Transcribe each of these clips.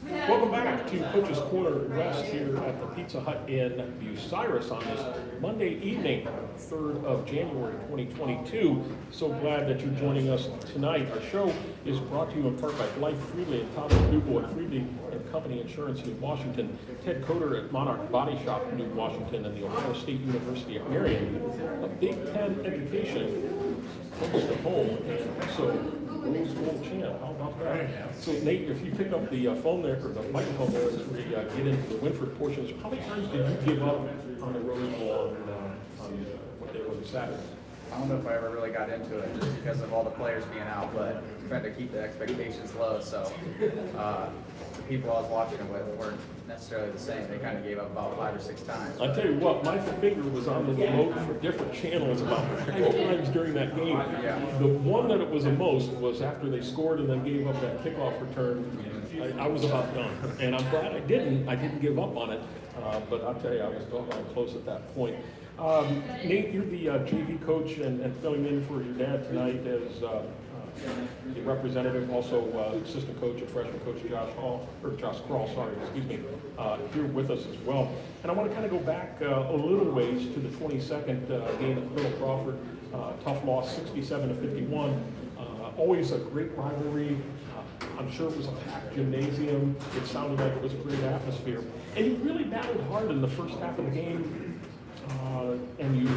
Welcome back to Coach's Corner West here at the Pizza Hut in Bucyrus on this Monday evening, 3rd of January 2022. So glad that you're joining us tonight. Our show is brought to you in part by Blythe Freely and Tom McDougal at Freely and Company Insurance in Washington, Ted Coder at Monarch Body Shop in New Washington, and the Ohio State University at Marion. A Big Ten education close to home, and so Rose Bowl champ. How about that? So Nate, if you pick up the phone there, or the microphone there, as we get into the Wynford portions, how many times did you give up on the Rose Bowl on what day was it, Saturday? I don't know if I ever really got into it just because of all the players being out, but tried to keep the expectations low. So the people I was watching it with weren't necessarily the same. They kind of gave up about 5 or 6 times. I tell you what, my finger was on the remote for different channels about 5 times during that game. Yeah. The one that it was the most was after they scored and then gave up that kickoff return. I was about done, and I'm glad I didn't. I didn't give up on it, but I'll tell you, I was doggone close at that point. Nate, you're the JV coach and filling in for your dad tonight as the representative, also assistant coach and freshman coach Josh Crall, here with us as well. And I want to kind of go back a little ways to the 22nd game at Colonel Crawford. Tough loss, 67-51. Always a great rivalry. I'm sure it was a packed gymnasium. It sounded like it was a great atmosphere. And you really battled hard in the first half of the game, and you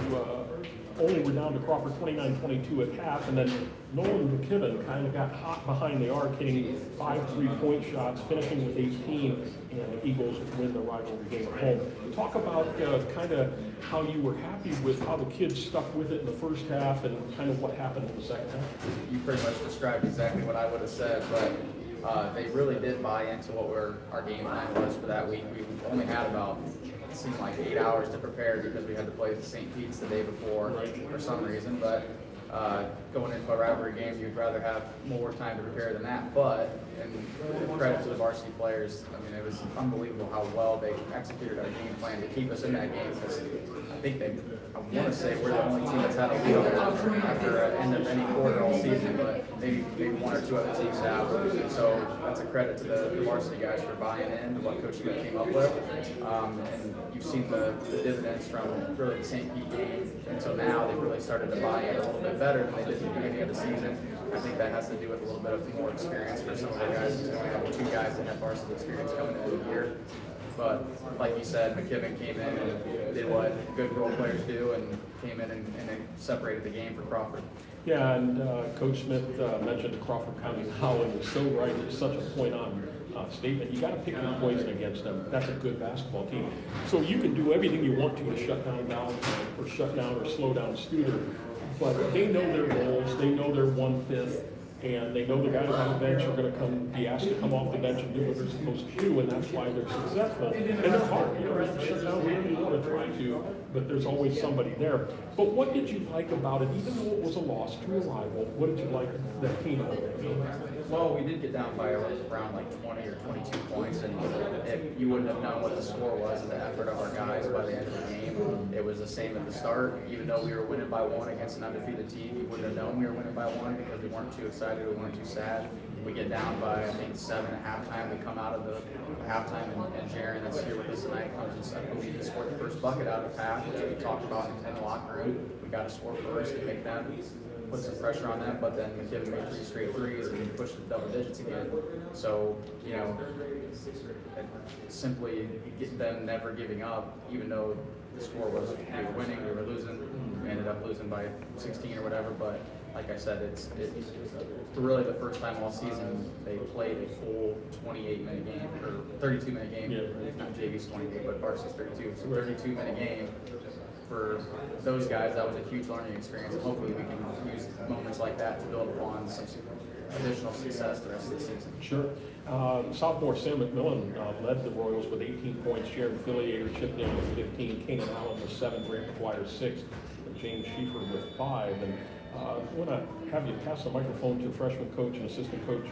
only were down to Crawford 29-22 at half, and then Nolan McKibben kind of got hot behind the arc, hitting 5 3-point shots, finishing with 18, and the Eagles win the rivalry game at home. Talk about kind of how you were happy with how the kids stuck with it in the first half and kind of what happened in the second half. You pretty much described exactly what I would have said, but they really did buy into what our game plan was for that week. We only had about, it seemed like 8 hours to prepare because we had to play the St. Pete's the day before for some reason, but going into a rivalry game, you'd rather have more time to prepare than that. But, and credit to the varsity players, I mean, it was unbelievable how well they executed our game plan to keep us in that game. Because I think I want to say we're the only team that's had a lead after an end of any quarter all season, but maybe 1 or 2 other teams have. So that's a credit to the varsity guys for buying in to what Coach Smith came up with. And you've seen the dividends from really the St. Pete game until now. They've really started to buy in a little bit better than they did at the beginning of the season. I think that has to do with a little bit of more experience for some of the guys. We only have 2 guys that have varsity experience coming into the year. But like you said, McKibben came in and did what good role players do and came in and separated the game for Crawford. Yeah, and Coach Smith mentioned Crawford County Howland was so right. It's such a point-on statement. You got to pick your poison against them. That's a good basketball team. So you can do everything you want to shut down or shut down or slow down Studer, but they know their roles. They know their 1/5. And they know the guys on the bench are going to be asked to come off the bench and do what they're supposed to do, and that's why they're successful. And they're hard. You know, shut down whenever you want to try to, but there's always somebody there. But what did you like about it, even though it was a loss to a rival? What did you like that team? Well, we did get down by around like 20 or 22 points, and you wouldn't have known what the score was and the effort of our guys by the end of the game. It was the same at the start. Even though we were winning by 1 against an undefeated team, you wouldn't have known we were winning by 1 because we weren't too excited, we weren't too sad. We get down by, I think, 7 at halftime. We come out of the halftime, and Jaron, that's here with us tonight, comes and I believe he scored the first bucket out of half, which we talked about in the locker room. We got to score first to make them put some pressure on them, but then McKibben made 3 straight threes and we pushed the double digits again. So, you know, simply them never giving up, even though the score was we were winning, we were losing, we ended up losing by 16 or whatever, but like I said, it's really the first time all season they played a full 28-minute game, or 32-minute game, not JV's 28, but varsity's 32, so 32-minute game. For those guys, that was a huge learning experience, and hopefully we can use moments like that to build upon some additional success the rest of the season. Sure. Sophomore Sam McMillan led the Royals with 18 points. Jaron Filliater chipped in with 15. Kanan Allen with 7. Grant McGuire 6. And James Schieffer with 5. And I want to have you pass the microphone to freshman coach and assistant coach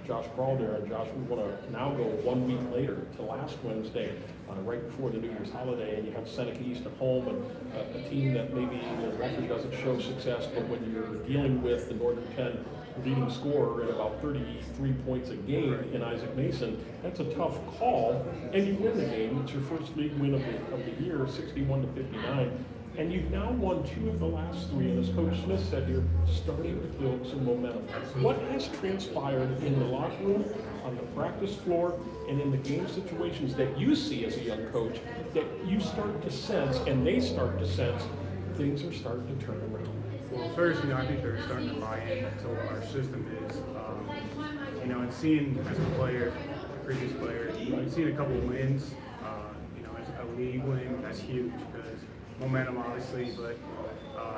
Josh Crall there. And Josh, we want to now go 1 week later to last Wednesday, right before the New Year's holiday, and you have Seneca East at home, and a team that maybe the record doesn't show success, but when you're dealing with the Northern 10 leading scorer at about 33 points a game in Isaac Mason. That's a tough call, and you win the game. It's your first league win of the year, 61-59. And you've now won 2 of the last 3, and as Coach Smith said, you're starting to build some momentum. What has transpired in the locker room, on the practice floor, and in the game situations that you see as a young coach that you start to sense, and they start to sense, things are starting to turn around? Well, first, I think they're starting to buy into what our system is. And seeing as a player, previous player, seeing a couple of wins, as a league win, that's huge because momentum, obviously, but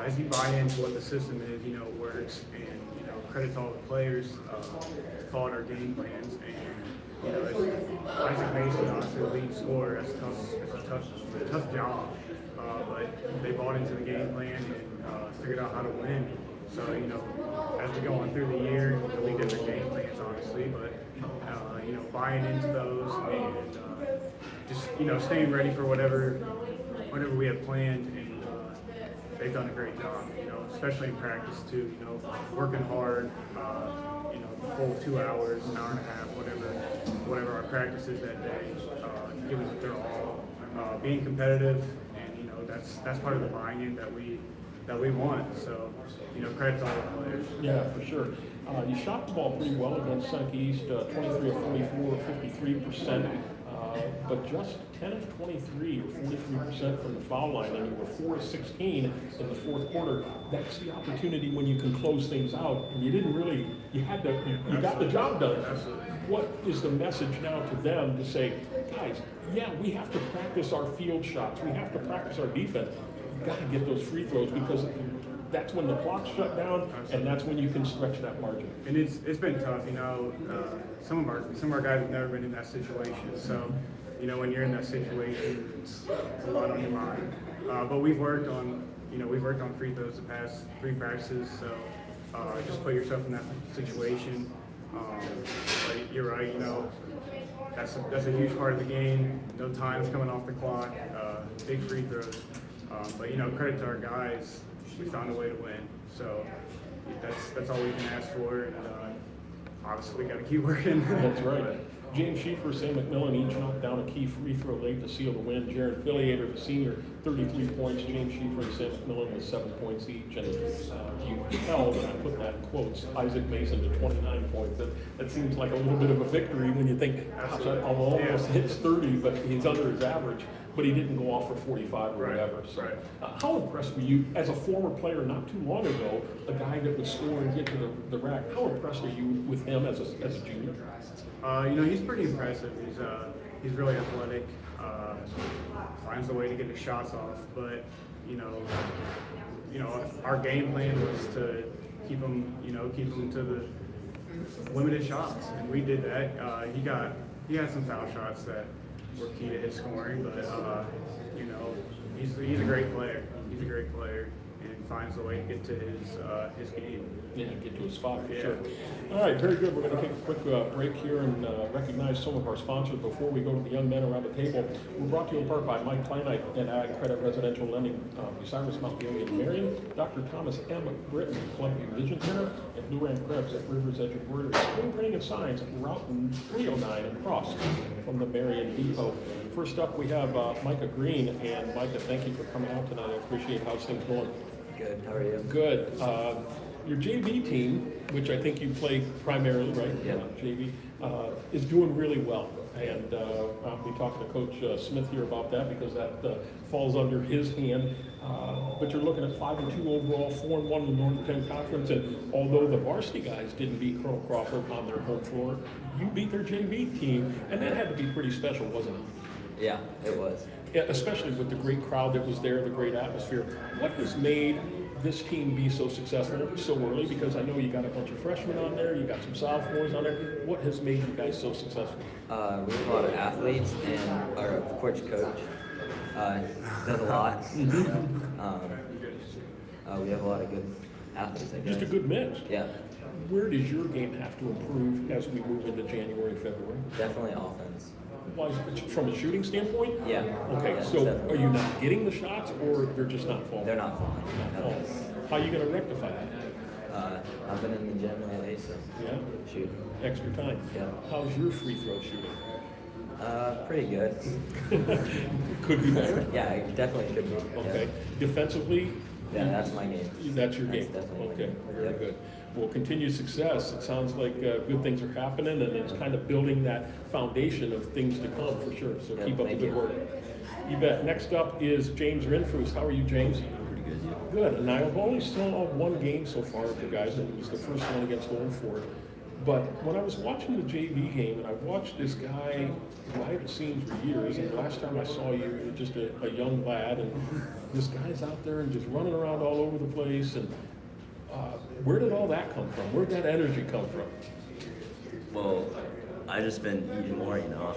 as you buy into what the system is, it works, and, credit to all the players, followed our game plans, and, as Isaac Mason, obviously, the lead scorer, it's a tough job, but they bought into the game plan and figured out how to win. So, as we go on through the year, we different game plans, obviously, but, buying into those and just, staying ready for whatever we have planned, and they've done a great job, especially in practice too, working hard, full 2 hours, an hour and a half, whatever our practice is that day, giving it their all, being competitive, and that's part of the buy-in that we want. So, credit to all the players. Yeah, for sure. You shot the ball pretty well against Seneca East, 23 of 44, 53%. But just 10 of 23, or 43% from the foul line, and you were 4 of 16 in the fourth quarter. That's the opportunity when you can close things out, and you got the job done. Absolutely. What is the message now to them to say, guys, yeah, we have to practice our field shots, we have to practice our defense, we've got to get those free throws, because that's when the clock's shut down, and that's when you can stretch that margin. And it's been tough, some of our guys have never been in that situation. So, when you're in that situation, it's a lot on your mind. But we've worked on free throws the past 3 practices. So just put yourself in that situation. But you're right, that's a huge part of the game. No time's coming off the clock. Big free throws. But credit to our guys. We found a way to win, so that's all we can ask for, and obviously we got to keep working. That's right. James Schieffer, Sam McMillan each knocked down a key free throw late to seal the win. Jaron Filliater, the senior, 33 points. James Schieffer and Sam McMillan with 7 points each. And you held, and I put that in quotes, Isaac Mason to 29 points. That seems like a little bit of a victory when you think, gosh, almost hits 30, but he's under his average. But he didn't go off for 45 or whatever. So, how impressed were you, as a former player not too long ago, a guy that would score and get to the rack? How impressed are you with him as a junior? He's pretty impressive. He's really athletic. Finds a way to get his shots off. But our game plan was to keep him to the limited shots, and we did that. He had some foul shots that were key to his scoring, but he's a great player. He's a great player, and finds a way to get to his game. Yeah, get to a spot for sure. All right, very good. We're going to take a quick break here and recognize some of our sponsors before we go to the young men around the table. We're brought to you in part by Mike Kleinite and Ag Credit Residential Lending, Cyrus Mount Leone and Marion, Dr. Thomas M. Britton, Columbia Vision Center, and Blue Ram Krebs at Rivers Edge Embroidery, Spring Printing and Signs, Route 309 across from the Marion Depot. First up, we have Micah Green, and Micah, thank you for coming out tonight. I appreciate how's things going. Good. How are you? Good. Your JV team, which I think you play primarily, right? Yeah. JV, is doing really well. And I'll be talking to Coach Smith here about that because that falls under his hand. But you're looking at 5-2 overall, 4-1 in the Northern 10 Conference. And although the varsity guys didn't beat Colonel Crawford on their home floor, you beat their JV team. And that had to be pretty special, wasn't it? Yeah, it was. Yeah, especially with the great crowd that was there, the great atmosphere. What has made this team be so successful so early? Because I know you got a bunch of freshmen on there, you got some sophomores on there. What has made you guys so successful? We have a lot of athletes, and our coach does a lot. We have a lot of good athletes, I guess. Just a good mix. Yeah. Where does your game have to improve as we move into January and February? Definitely offense. Why, from a shooting standpoint? Yeah. Okay, Yeah, so definitely. are you not getting the shots, or they're just not falling? They're not falling. Not falling. How are you going to rectify that? I've been in the gym lately, so Yeah? shoot. Extra time? Yeah. How's your free throw shooting? Pretty good. Could be better. Yeah, it definitely could be. Okay. Defensively, Yeah, that's my game. that's your That's game? definitely my Okay, game. very Yep. good. Well, continued success. It sounds like good things are happening, and it's kind of building that foundation of things to come for sure. So Yep, keep up the thank good you. work. You bet. Next up is James Rindfuss. How are you, James? Pretty good, yeah. Good. And I've only saw one game so far of the guys, and it was the first one against Wynford. But when I was watching the JV game, and I watched this guy who I haven't seen for years, and the last time I saw you, you were just a young lad, and this guy's out there and just running around all over the place. And where did all that come from? Where did that energy come from? Well, I just been eating more, you know.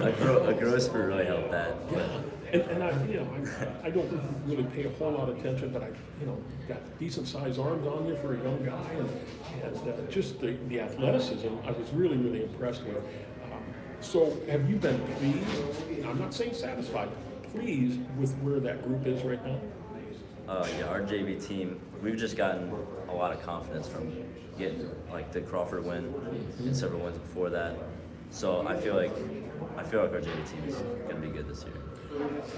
A growth spurt really helped that. But And I don't really pay a whole lot of attention, but I got decent sized arms on you for a young guy, and just the athleticism I was really, really impressed with. So have you been pleased? I'm not saying satisfied, pleased with where that group is right now? yeah, our JV team, we've just gotten a lot of confidence from getting like the Crawford win and several wins before that. So I feel like our JV team is gonna be good this year.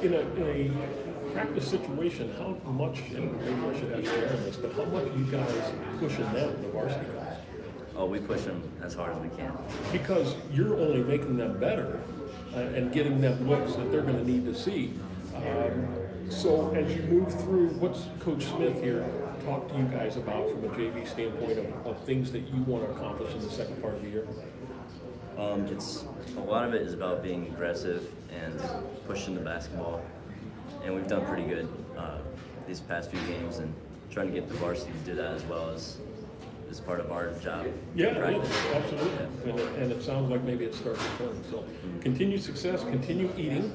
In a practice situation, how much, and maybe I should ask Jaron this, but how much are you guys pushing them, the varsity guys? Oh, we push them as hard as we can. Because you're only making them better and getting them looks that they're going to need to see. So as you move through, what's Coach Smith here talk to you guys about from a JV standpoint of things that you want to accomplish in the second part of the year? It's a lot of it is about being aggressive and pushing the basketball, and we've done pretty good these past few games, and trying to get the varsity to do that as well as part of our job. Yeah, practice. absolutely. And it sounds like maybe it starts to turn. So continue success, continue eating,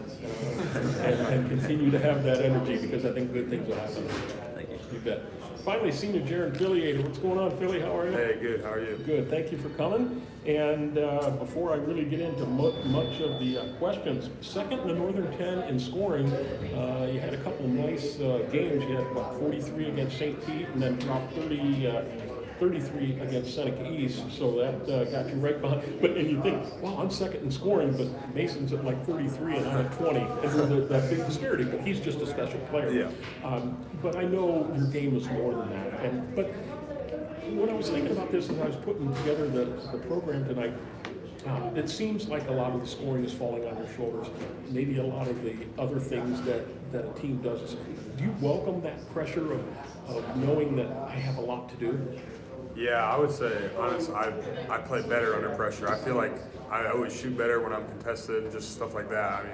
and continue to have that energy, because I think good things will happen. Thank you. You bet. Finally, Senior Jaron Filliater. What's going on, Philly? How are you? Hey, good. How are you? Good. Thank you for coming. And before I really get into much of the questions, second in the Northern 10 in scoring. You had a couple nice games. You had about 43 against St. Pete, and then dropped 33 against Seneca East, so that got you right behind. And you think, wow, I'm second in scoring, but Mason's at like 33 and I'm at 20. And there's that big disparity, but he's just a special player. Yeah. But I know your game is more than that. But when I was thinking about this as I was putting together the program tonight, it seems like a lot of the scoring is falling on your shoulders. Maybe a lot of the other things that a team does. Do you welcome that pressure of knowing that I have a lot to do? Yeah, I would say, honestly, I play better under pressure. I feel like I always shoot better when I'm contested, just stuff like that.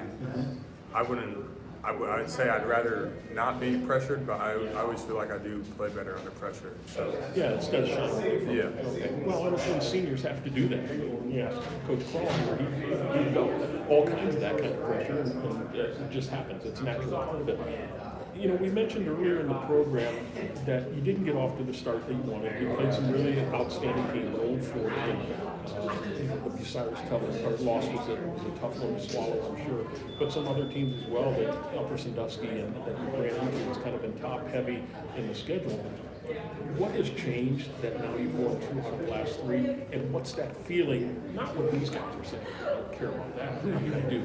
I mean, I'd say I'd rather not be pressured, but I always feel like I do play better under pressure. So Yeah, it's got to shine away from it. Yeah. Okay. Well, I don't think seniors have to do that. Yeah, Coach Crall here, he felt all kinds of that kind of pressure, and it just happens. It's a natural part of it. You know, we mentioned earlier in the program that you didn't get off to the start that you wanted. You played some really outstanding games. Old Fort and the Bucyrus loss was a tough one to swallow, I'm sure. But some other teams as well, that Upper Sandusky and that you ran into, has kind of been top heavy in the schedule. What has changed that now you've won 2 out of the last 3, and what's that feeling? Not what these guys are saying. I don't care about that. I mean, I do.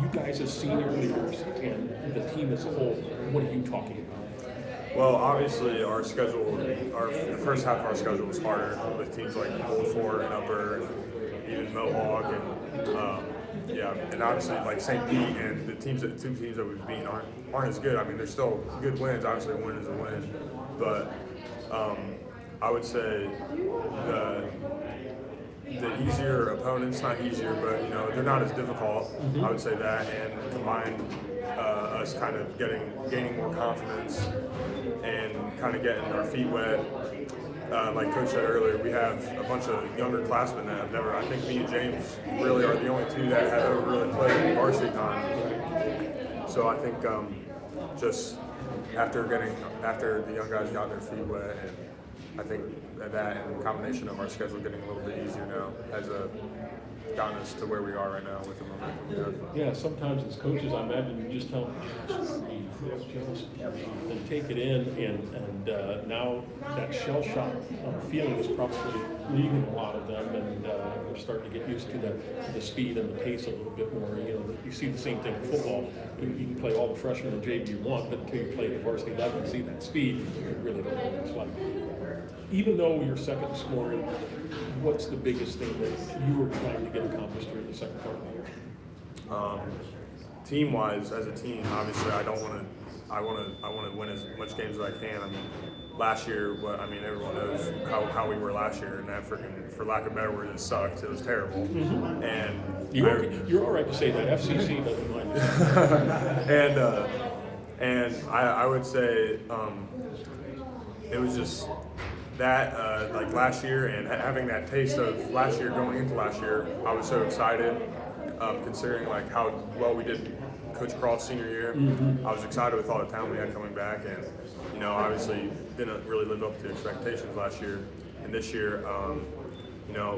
You guys as senior leaders and the team as a whole, what are you talking about? Well, obviously our schedule, the first half of our schedule was harder with teams like Old Fort and Upper, and even Mohawk, and and obviously like St. Pete and the two teams that we've beaten aren't as good. I mean, they're still good wins. Obviously, a win is a win, but I would say the easier opponents, not easier, but they're not as difficult. I would say that, and combined us kind of gaining more confidence and kind of getting our feet wet. Like Coach said earlier, we have a bunch of younger classmen that have never. I think me and James really are the only 2 that have ever really played varsity time. So I think just after the young guys got their feet wet and I think that in combination of our schedule getting a little bit easier now has gotten us to where we are right now with the momentum we have. Yeah, sometimes as coaches, I imagine you just tell them, just breathe, and take it in, and now that shell shock feeling is probably leaving a lot of them, and they're starting to get used to the speed and the pace a little bit more. You know, you see the same thing in football. You can play all the freshmen in JV you want, but until you play the varsity level and see that speed, you really don't know what it's like. Even though you're second in scoring, what's the biggest thing that you were trying to get accomplished during the second part of the year? Team-wise, as a team, obviously, I want to win as much games as I can. I mean, last year, everyone knows how we were last year, and that for lack of better words, it sucked. It was terrible. Mm-hmm. And you're all right to say that. FCC doesn't mind. and I would say it was just that like last year, and having that taste of last year going into last year, I was so excited, considering like how well we did Coach Crall's senior year. Mm-hmm. I was excited with all the talent we had coming back, and obviously didn't really live up to expectations last year. And this year,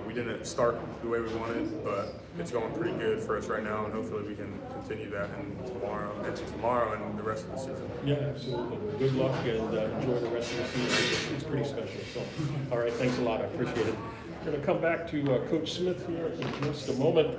we didn't start the way we wanted, but it's going pretty good for us right now, and hopefully we can continue that into tomorrow and the rest of the season. Yeah, absolutely. Good luck, and enjoy the rest of the season. It's pretty special. So, all right, thanks a lot. I appreciate it. We're going to come back to Coach Smith here in just a moment.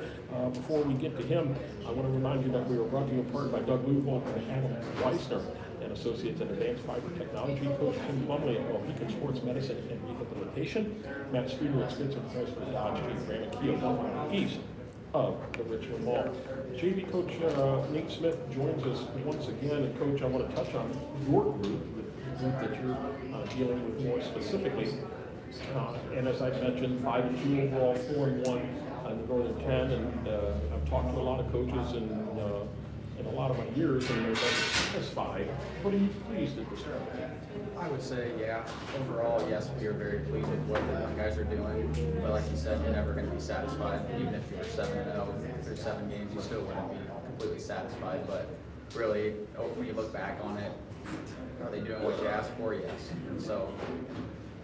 Before we get to him, I want to remind you that we were brought to you in part by Doug Luval and Adam Weissner and Associates in Advanced Fiber Technology, Coach Tim Plumley at Beacon Sports Medicine and Rehabilitation, Matt Streeter at Spencer Price for Dodge Street, Graham and Kia, 1 mile east of the Richmond Mall. JV Coach Nate Smith joins us once again. And Coach, I want to touch on your group, the group that you're dealing with more specifically. And as I mentioned, 5-2 overall, 4-1 in the Northern 10, and I've talked to a lot of coaches in a lot of my years, and they're very satisfied. What are you pleased at this point? I would say, yeah, overall, yes, we are very pleased with what the young guys are doing. But like you said, you're never going to be satisfied. Even if you were 7-0 through 7 games, you still wouldn't be completely satisfied. But really, when you look back on it, are they doing what you asked for? Yes. And so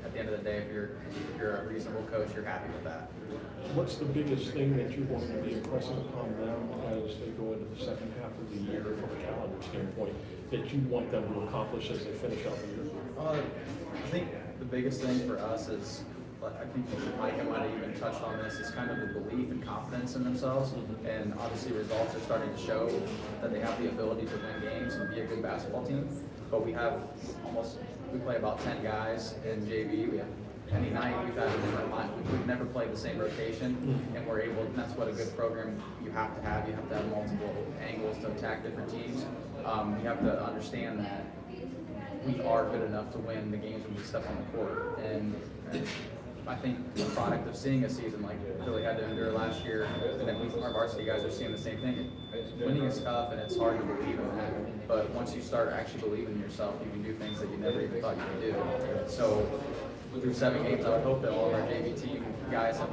at the end of the day, if you're a reasonable coach, you're happy with that. What's the biggest thing that you want to be impressing upon them as they go into the second half of the year from a calendar standpoint that you want them to accomplish as they finish out the year? I think the biggest thing for us is, I think Micha might have even touched on this, is kind of the belief and confidence in themselves. Mm-hmm. And obviously results are starting to show that they have the ability to win games and be a good basketball team. But we play about 10 guys in JV. We have any night we've had a different line. We've never played the same rotation, and we're able, and that's what a good program you have to have. You have to have multiple angles to attack different teams. You have to understand that we are good enough to win the games when we step on the court. And I think the product of seeing a season like Philly had to endure last year, and then our varsity guys are seeing the same thing. Winning is tough, and it's hard to believe in that. But once you start actually believing in yourself, you can do things that you never even thought you could do. So through 7 games, I would hope that all of our JV team guys have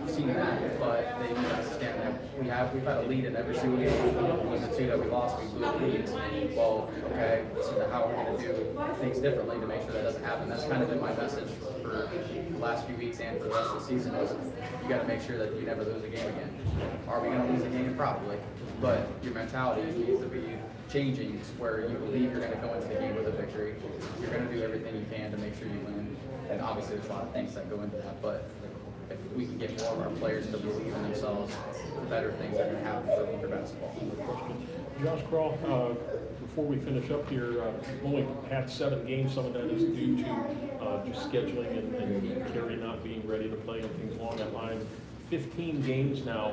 seen that, but they need to understand that we've had a lead in every single game. With the 2 that we lost, we blew the leads. Well, okay, so how are we going to do things differently to make sure that doesn't happen? That's kind of been my message for the last few weeks and for the rest of the season is you got to make sure that you never lose a game again. Are we going to lose a game? Probably. But your mentality needs to be changing where you believe you're going to go into the game with a victory. You're going to do everything you can to make sure you win. And obviously there's a lot of things that go into that, but if we can get more of our players to believe in themselves, better things are going to happen for basketball. Josh Crall, before we finish up here, we've only had 7 games. Some of that is due to just scheduling and Kerry not being ready to play and things along that line. 15 games now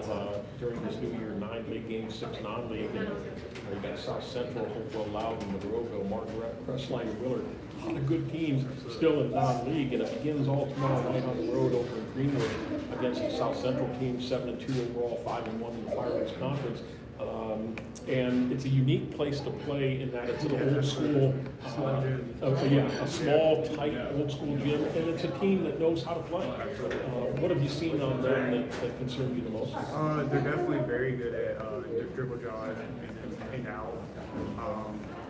during this new year, 9 league games, 6 non-league. And you got South Central, Hopewell, Loudon, Monroeville, Margaret, Crestline, Willard. A lot of good teams still in non-league, and it begins all tomorrow night on the road over in Greenwood against the South Central team, 7-2 overall, 5-1 in the Fireman's Conference. And it's a unique place to play in that it's an old school, a small, tight, old school gym, and it's a team that knows how to play. What have you seen on them that concern you the most? They're definitely very good at dribble drive and out.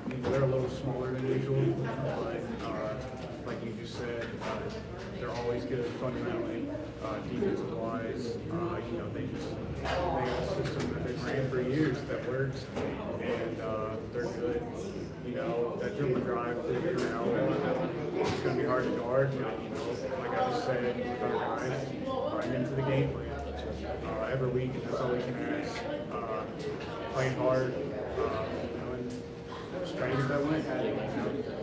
They're a little smaller than usual, but like you just said, they're always good fundamentally, defensive wise. You know, they have a system that they've ran for years that works, and they're good. You know, that dribble drive through now, it's going to be hard to guard. You know, like I just said, with our guys, right into the game plan every week, and that's all we can ask. Playing hard, you know, and just trying to get that win.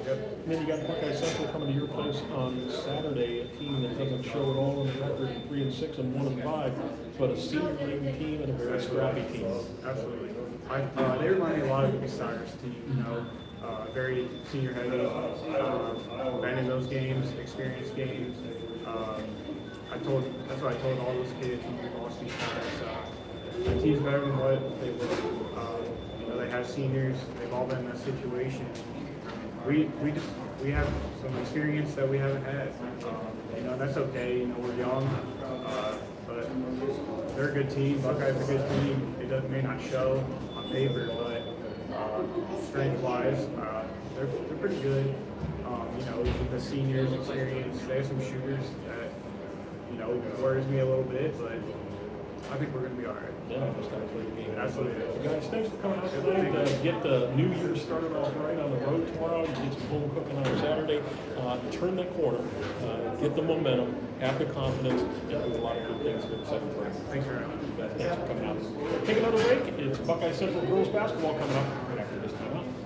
Yep. And then you got Buckeye Central coming to your place on Saturday, a team that doesn't show it all on the record, 3-6 and 1-5, but a senior-laden team and a very scrappy team. Absolutely. They remind me a lot of the Cyrus team, you know, very senior heavy, been in those games, experienced games. That's what I told all those kids when we lost these guys. The team's better than what they were. You know, they have seniors, they've all been in that situation. We have some experience that we haven't had. You know, that's okay. You know, we're young, but they're a good team. Buckeyes are a good team. It may not show on paper, but strength-wise, they're pretty good. You know, with the seniors' experience, they have some shooters that, you know, worries me a little bit, but I think we're going to be all right. Yeah, just got to play the game. Absolutely. Guys, thanks for coming out tonight. Get the new year started off right on the road tomorrow. You get some home cooking on Saturday. Turn that corner. Get the momentum. Have the confidence. And do a lot of good things here in seventh grade. Thanks for having me. Thanks for coming out. Take another break. It's Buckeye Central girls basketball coming up right after this time out.